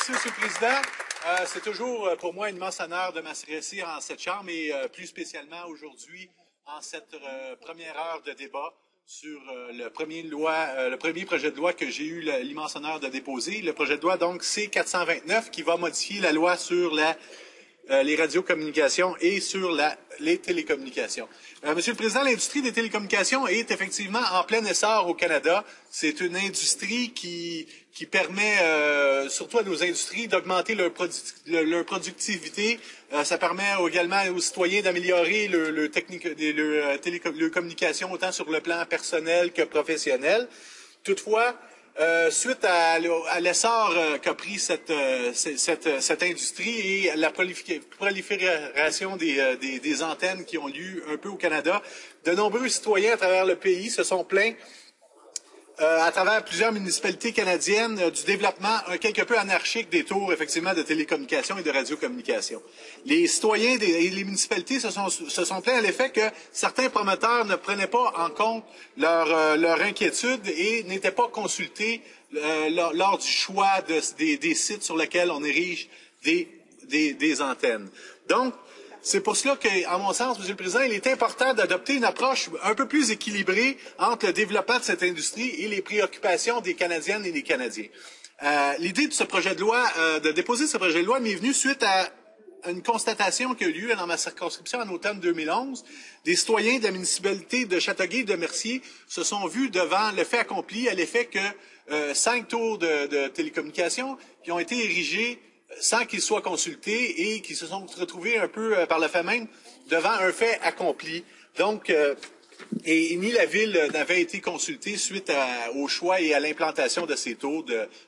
Merci, M. le Président. C'est toujours pour moi un immense honneur de m'adresser en cette Chambre et plus spécialement aujourd'hui en cette première heure de débat sur le premier projet de loi que j'ai eu l'immense honneur de déposer, le projet de loi donc C-429 qui va modifier la loi sur les radiocommunications et sur les télécommunications. Monsieur le Président, l'industrie des télécommunications est effectivement en plein essor au Canada. C'est une industrie qui permet surtout à nos industries d'augmenter leur productivité. Ça permet également aux citoyens d'améliorer leur télécommunication autant sur le plan personnel que professionnel. Toutefois, suite à l'essor qu'a pris cette industrie et la prolifération des antennes qui ont lieu un peu au Canada, de nombreux citoyens à travers le pays se sont plaints à travers plusieurs municipalités canadiennes du développement quelque peu anarchique des tours effectivement de télécommunications et de radiocommunications. Les citoyens et les municipalités se sont plaints à l'effet que certains promoteurs ne prenaient pas en compte leur inquiétude et n'étaient pas consultés lors du choix des sites sur lesquels on érige des antennes. Donc, c'est pour cela qu'à mon sens, Monsieur le Président, il est important d'adopter une approche un peu plus équilibrée entre le développement de cette industrie et les préoccupations des Canadiennes et des Canadiens. L'idée de ce projet de loi, de déposer ce projet de loi, m'est venue suite à une constatation qui a eu lieu dans ma circonscription en automne 2011. Des citoyens de la municipalité de Châteauguay et de Mercier se sont vus devant le fait accompli à l'effet que 5 tours de télécommunications qui ont été érigés sans qu'ils soient consultés et qui se sont retrouvés un peu par le fait même devant un fait accompli. Donc, et ni la Ville n'avait été consultée suite au choix et à l'implantation de ces tours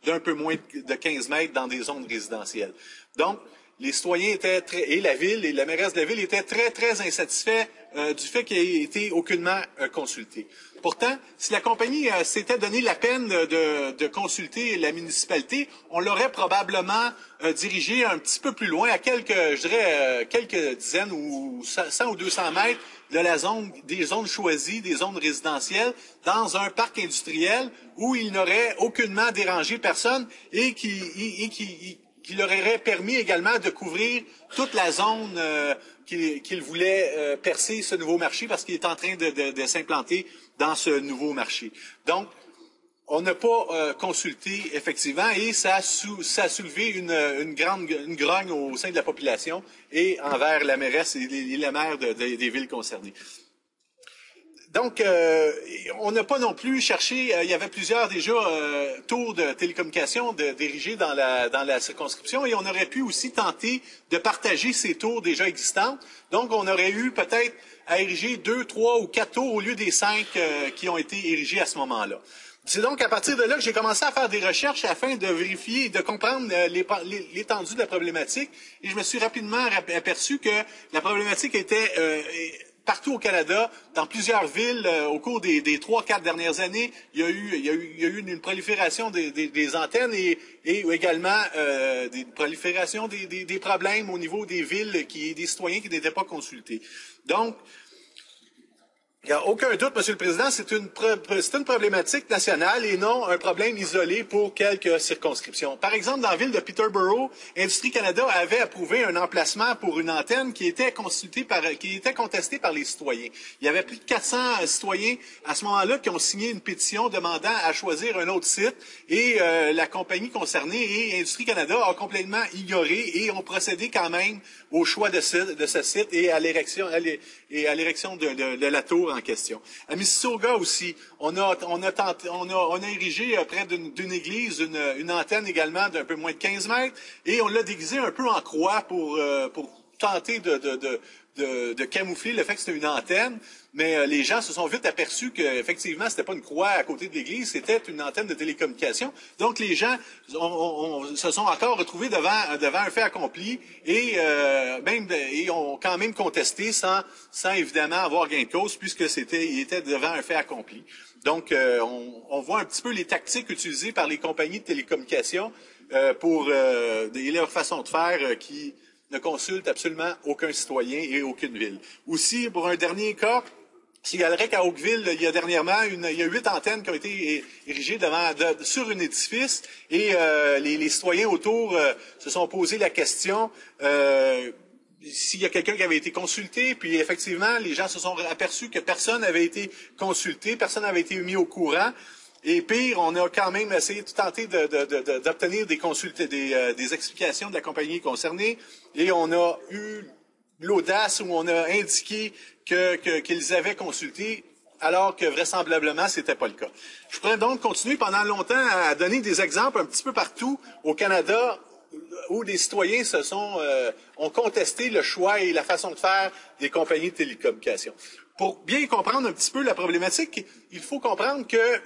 d'un peu moins de 15 mètres dans des zones résidentielles. Donc, les citoyens et la Ville et la mairesse de la Ville étaient très insatisfaits du fait qu'il ait été aucunement consulté. Pourtant, si la compagnie s'était donné la peine de consulter la municipalité, on l'aurait probablement dirigé un petit peu plus loin, à quelques dizaines ou 100 ou 200 mètres de des zones choisies, des zones résidentielles, dans un parc industriel où il n'aurait aucunement dérangé personne et qui leur aurait permis également de couvrir toute la zone qu'il voulait percer ce nouveau marché parce qu'il est en train de s'implanter dans ce nouveau marché. Donc, on n'a pas consulté effectivement et ça a soulevé une grogne au sein de la population et envers la mairesse et les maires des villes concernées. Donc, on n'a pas non plus cherché, il y avait plusieurs déjà tours de télécommunications dirigés dans la circonscription et on aurait pu aussi tenter de partager ces tours déjà existantes. Donc, on aurait eu peut-être à ériger 2, 3 ou 4 tours au lieu des 5 qui ont été érigés à ce moment-là. C'est donc à partir de là que j'ai commencé à faire des recherches afin de vérifier et de comprendre l'étendue de la problématique et je me suis rapidement aperçu que la problématique était partout au Canada, dans plusieurs villes, au cours des 3-4 dernières années, il y a eu une prolifération des antennes et également des proliférations des problèmes au niveau des villes des citoyens qui n'étaient pas consultés. Donc, il n'y a aucun doute, Monsieur le Président, c'est une problématique nationale et non un problème isolé pour quelques circonscriptions. Par exemple, dans la ville de Peterborough, Industrie Canada avait approuvé un emplacement pour une antenne qui était contestée par les citoyens. Il y avait plus de 400 citoyens à ce moment-là qui ont signé une pétition demandant à choisir un autre site et la compagnie concernée et Industrie Canada a complètement ignoré et ont procédé quand même au choix de ce site et à l'érection de la tour en question. À Mississauga aussi, on a érigé près d'une église une antenne également d'un peu moins de 15 mètres et on l'a déguisé un peu en croix pour tenter de camoufler le fait que c'était une antenne, mais les gens se sont vite aperçus qu'effectivement, c'était pas une croix à côté de l'église, c'était une antenne de télécommunication. Donc, les gens se sont encore retrouvés devant un fait accompli et ont quand même contesté sans évidemment avoir gain de cause puisque il était devant un fait accompli. Donc, on voit un petit peu les tactiques utilisées par les compagnies de télécommunications pour leur façon de faire qui ne consulte absolument aucun citoyen et aucune ville. Aussi, pour un dernier cas, signalerait qu'à Oakville, il y a dernièrement, il y a 8 antennes qui ont été érigées sur un édifice et les citoyens autour se sont posé la question s'il y a quelqu'un qui avait été consulté, puis effectivement, les gens se sont aperçus que personne n'avait été consulté, personne n'avait été mis au courant. Et pire, on a quand même essayé de tenter d'obtenir des explications de la compagnie concernée, et on a eu l'audace où on a indiqué qu'ils avaient consulté, alors que vraisemblablement, c'était pas le cas. Je pourrais donc continuer pendant longtemps à donner des exemples un petit peu partout au Canada où des citoyens ont contesté le choix et la façon de faire des compagnies de télécommunications. Pour bien comprendre un petit peu la problématique, il faut comprendre que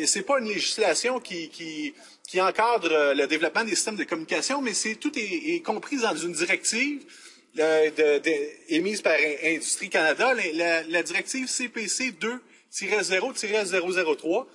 c'est pas une législation qui encadre le développement des systèmes de communication, mais tout est compris dans une directive émise par Industrie Canada, la directive CPC 2-0-003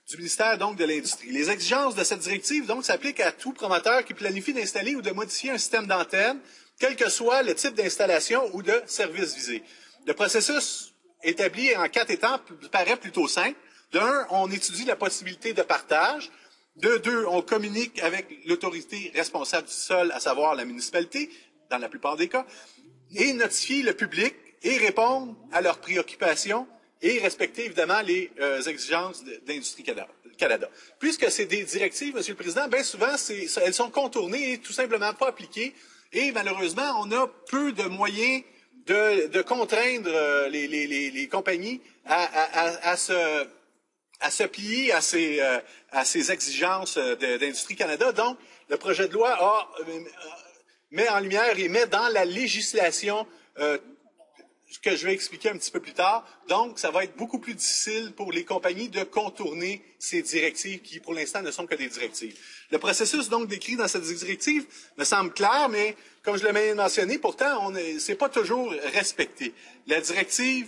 du ministère donc de l'Industrie. Les exigences de cette directive donc s'appliquent à tout promoteur qui planifie d'installer ou de modifier un système d'antenne, quel que soit le type d'installation ou de service visé. Le processus établi en 4 étapes paraît plutôt simple. D'1, on étudie la possibilité de partage. De 2, on communique avec l'autorité responsable du sol, à savoir la municipalité, dans la plupart des cas, et notifier le public et répondre à leurs préoccupations et respecter évidemment les exigences d'Industrie Canada. Puisque c'est des directives, Monsieur le Président, bien souvent, elles sont contournées et tout simplement pas appliquées. Et malheureusement, on a peu de moyens de contraindre les compagnies à se plier à ces exigences d'Industrie Canada. Donc, le projet de loi met en lumière et met dans la législation que je vais expliquer un petit peu plus tard. Donc, ça va être beaucoup plus difficile pour les compagnies de contourner ces directives qui, pour l'instant, ne sont que des directives. Le processus, donc, décrit dans cette directive me semble clair, mais comme je l'ai mentionné, pourtant, c'est pas toujours respecté. La directive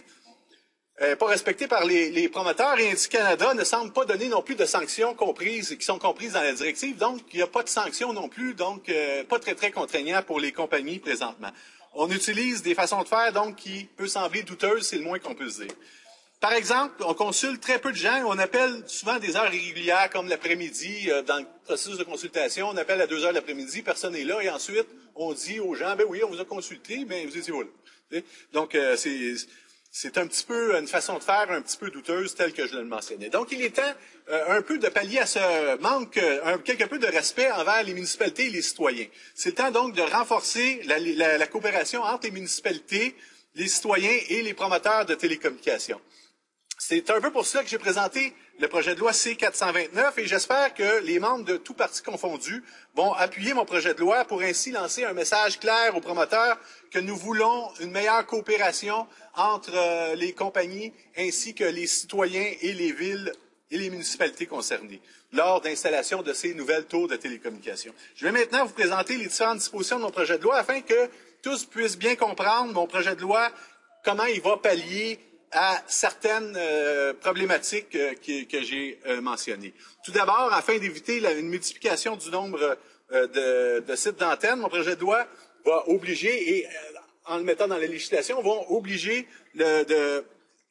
pas respectée par les promoteurs et Industrie Canada ne semble pas donner non plus de sanctions qui sont comprises dans la directive. Donc, il n'y a pas de sanctions non plus, donc pas très, très contraignant pour les compagnies présentement. On utilise des façons de faire, donc, qui peut sembler douteuses, c'est le moins qu'on peut se dire. Par exemple, on consulte très peu de gens, on appelle souvent des heures irrégulières, comme l'après-midi, dans le processus de consultation, on appelle à 2 heures l'après-midi, personne n'est là, et ensuite, on dit aux gens, ben oui, on vous a consulté, mais vous étiez où là? Donc, c'est un petit peu une façon de faire un petit peu douteuse, telle que je le mentionnais. Donc, il est temps un peu de pallier à ce manque, quelque peu de respect envers les municipalités et les citoyens. C'est le temps donc de renforcer la coopération entre les municipalités, les citoyens et les promoteurs de télécommunications. C'est un peu pour cela que j'ai présenté le projet de loi C-429 et j'espère que les membres de tous partis confondus vont appuyer mon projet de loi pour ainsi lancer un message clair aux promoteurs que nous voulons une meilleure coopération entre les compagnies ainsi que les citoyens et les villes et les municipalités concernées lors d'installation de ces nouvelles tours de télécommunications. Je vais maintenant vous présenter les différentes dispositions de mon projet de loi afin que tous puissent bien comprendre mon projet de loi, comment il va pallier à certaines problématiques que j'ai mentionnées. Tout d'abord, afin d'éviter une multiplication du nombre de sites d'antenne, mon projet de loi va obliger, et en le mettant dans la législation, vont obliger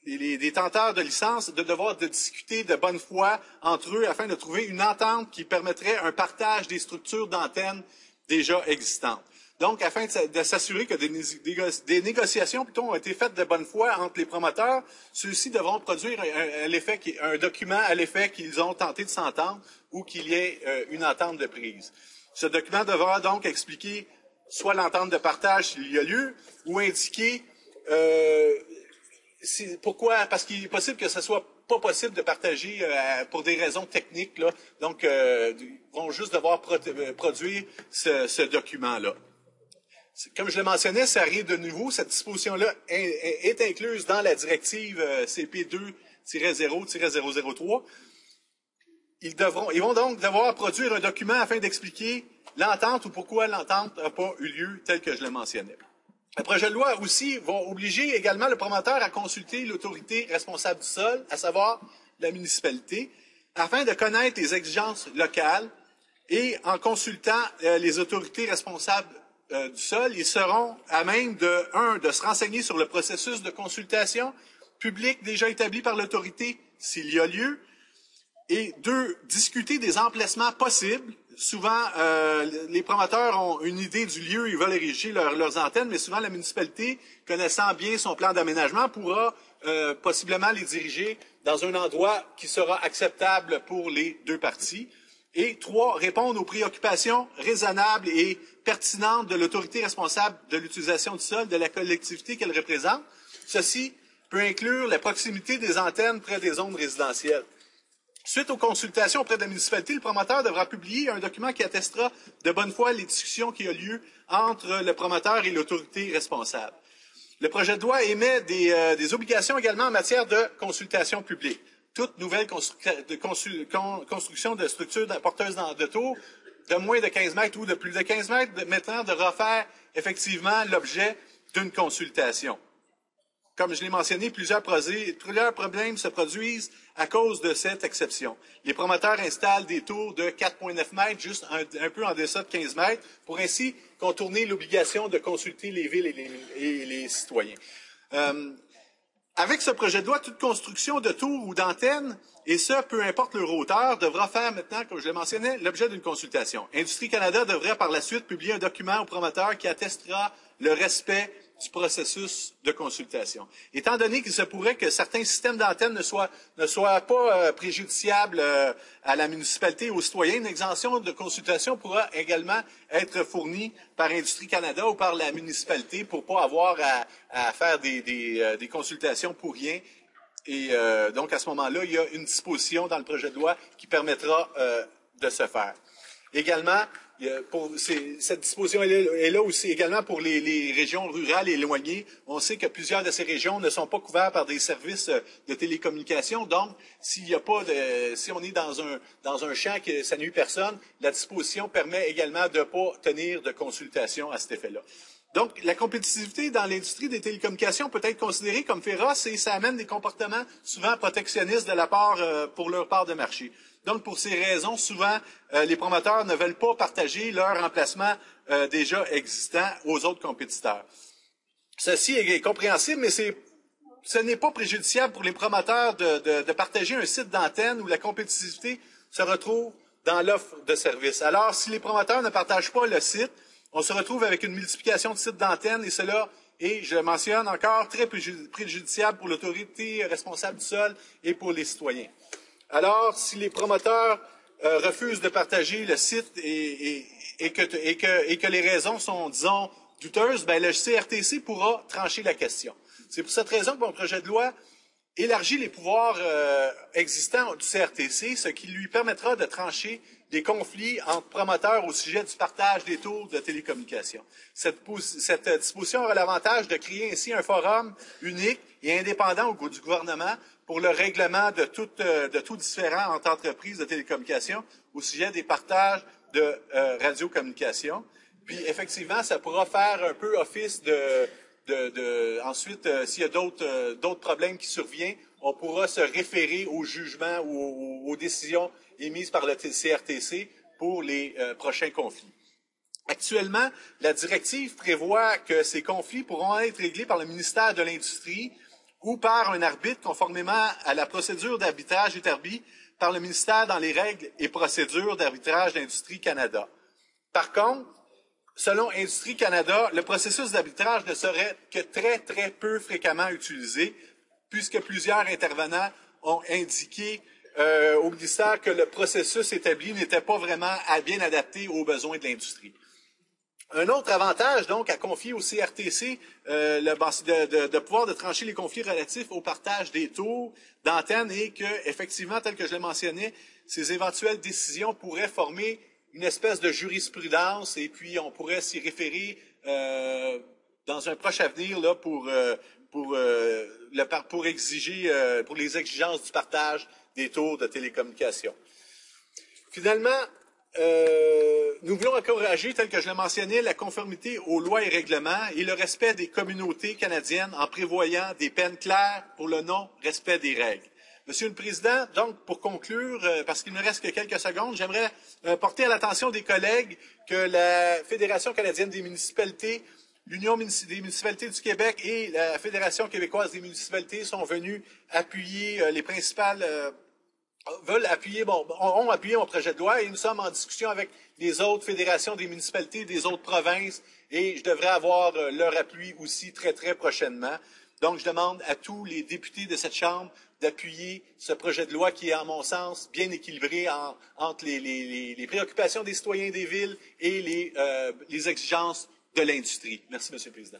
les détenteurs de licence de devoir discuter de bonne foi entre eux afin de trouver une entente qui permettrait un partage des structures d'antennes déjà existantes. Donc, afin de s'assurer que des négociations ont été faites de bonne foi entre les promoteurs, ceux-ci devront produire un document à l'effet qu'ils ont tenté de s'entendre ou qu'il y ait une entente de prise. Ce document devra donc expliquer soit l'entente de partage s'il y a lieu, ou indiquer pourquoi, parce qu'il est possible que ce soit pas possible de partager pour des raisons techniques, là. Donc, ils vont juste devoir produire ce document-là. Comme je le mentionnais, ça rien de nouveau. Cette disposition-là est incluse dans la directive CP2-0-003. Ils vont donc devoir produire un document afin d'expliquer l'entente ou pourquoi l'entente n'a pas eu lieu tel que je le mentionnais. Le projet de loi aussi va obliger également le promoteur à consulter l'autorité responsable du sol, à savoir la municipalité, afin de connaître les exigences locales et en consultant les autorités responsables du sol, ils seront à même de se renseigner sur le processus de consultation public déjà établi par l'autorité, s'il y a lieu. Et 2, discuter des emplacements possibles. Souvent, les promoteurs ont une idée du lieu, ils veulent ériger leurs antennes, mais souvent la municipalité, connaissant bien son plan d'aménagement, pourra possiblement les diriger dans un endroit qui sera acceptable pour les 2 parties. Et 3, répondre aux préoccupations raisonnables et pertinentes de l'autorité responsable de l'utilisation du sol, de la collectivité qu'elle représente. Ceci peut inclure la proximité des antennes près des zones résidentielles. Suite aux consultations auprès de la municipalité, le promoteur devra publier un document qui attestera de bonne foi les discussions qui ont lieu entre le promoteur et l'autorité responsable. Le projet de loi émet des obligations également en matière de consultation publique. Toute nouvelle construction de structures porteuses de tours de moins de 15 mètres ou de plus de 15 mètres maintenant devra faire effectivement l'objet d'une consultation. Comme je l'ai mentionné, plusieurs problèmes se produisent à cause de cette exception. Les promoteurs installent des tours de 4,9 mètres, juste un peu en deçà de 15 mètres, pour ainsi contourner l'obligation de consulter les villes et les citoyens. Avec ce projet de loi, toute construction de tours ou d'antennes, et ce, peu importe leur hauteur, devra faire maintenant, comme je le mentionnais, l'objet d'une consultation. Industrie Canada devrait par la suite publier un document au promoteur qui attestera le respect du processus de consultation. Étant donné qu'il se pourrait que certains systèmes d'antennes ne soient pas préjudiciables à la municipalité et aux citoyens, une exemption de consultation pourra également être fournie par Industrie Canada ou par la municipalité pour pas avoir à faire des consultations pour rien. Et donc, à ce moment-là, il y a une disposition dans le projet de loi qui permettra de se faire. Également, cette disposition est là aussi également pour les régions rurales et éloignées. On sait que plusieurs de ces régions ne sont pas couvertes par des services de télécommunications. Donc, si on est dans un champ que ça nuit personne, la disposition permet également de ne pas tenir de consultation à cet effet-là. Donc, la compétitivité dans l'industrie des télécommunications peut être considérée comme féroce et ça amène des comportements souvent protectionnistes de la part pour leur part de marché. Donc, pour ces raisons, souvent, les promoteurs ne veulent pas partager leur emplacement déjà existant aux autres compétiteurs. Ceci est compréhensible, mais ce n'est pas préjudiciable pour les promoteurs de partager un site d'antenne où la compétitivité se retrouve dans l'offre de service. Alors, si les promoteurs ne partagent pas le site, on se retrouve avec une multiplication de sites d'antennes et cela est, je le mentionne encore, très préjudiciable pour l'autorité responsable du sol et pour les citoyens. Alors, si les promoteurs refusent de partager le site et que les raisons sont, disons, douteuses, ben le CRTC pourra trancher la question. C'est pour cette raison que mon projet de loi élargit les pouvoirs existants du CRTC, ce qui lui permettra de trancher des conflits entre promoteurs au sujet du partage des tours de télécommunications. Cette disposition aura l'avantage de créer ainsi un forum unique et indépendant du gouvernement pour le règlement de tout différend entre entreprises de télécommunications au sujet des partages de radiocommunications. Puis, effectivement, ça pourra faire un peu office ensuite, s'il y a d'autres problèmes qui surviennent, on pourra se référer aux jugements ou aux décisions émises par le CRTC pour les prochains conflits. Actuellement, la directive prévoit que ces conflits pourront être réglés par le ministère de l'Industrie ou par un arbitre conformément à la procédure d'arbitrage établie par le ministère dans les règles et procédures d'arbitrage d'Industrie Canada. Par contre, selon Industrie Canada, le processus d'arbitrage ne serait que très, très peu fréquemment utilisé, puisque plusieurs intervenants ont indiqué au ministère que le processus établi n'était pas vraiment bien adapté aux besoins de l'industrie. Un autre avantage, donc, à confier au CRTC de pouvoir de trancher les conflits relatifs au partage des tours d'antenne est que, effectivement, tel que je le mentionnais, ces éventuelles décisions pourraient former une espèce de jurisprudence et puis on pourrait s'y référer dans un proche avenir là, pour les exigences du partage des tours de télécommunications. Finalement, nous voulons encourager, tel que je l'ai mentionné, la conformité aux lois et règlements et le respect des communautés canadiennes en prévoyant des peines claires pour le non-respect des règles. Monsieur le Président, donc, pour conclure, parce qu'il ne me reste que quelques secondes, j'aimerais porter à l'attention des collègues que la Fédération canadienne des municipalités l'Union des municipalités du Québec et la Fédération québécoise des municipalités sont venus appuyer les principales ont appuyé mon projet de loi et nous sommes en discussion avec les autres fédérations des municipalités des autres provinces et je devrais avoir leur appui aussi très, très prochainement. Donc, je demande à tous les députés de cette Chambre d'appuyer ce projet de loi qui est, à mon sens, bien équilibré entre les préoccupations des citoyens des villes et les exigences de l'industrie. Merci, Monsieur le Président.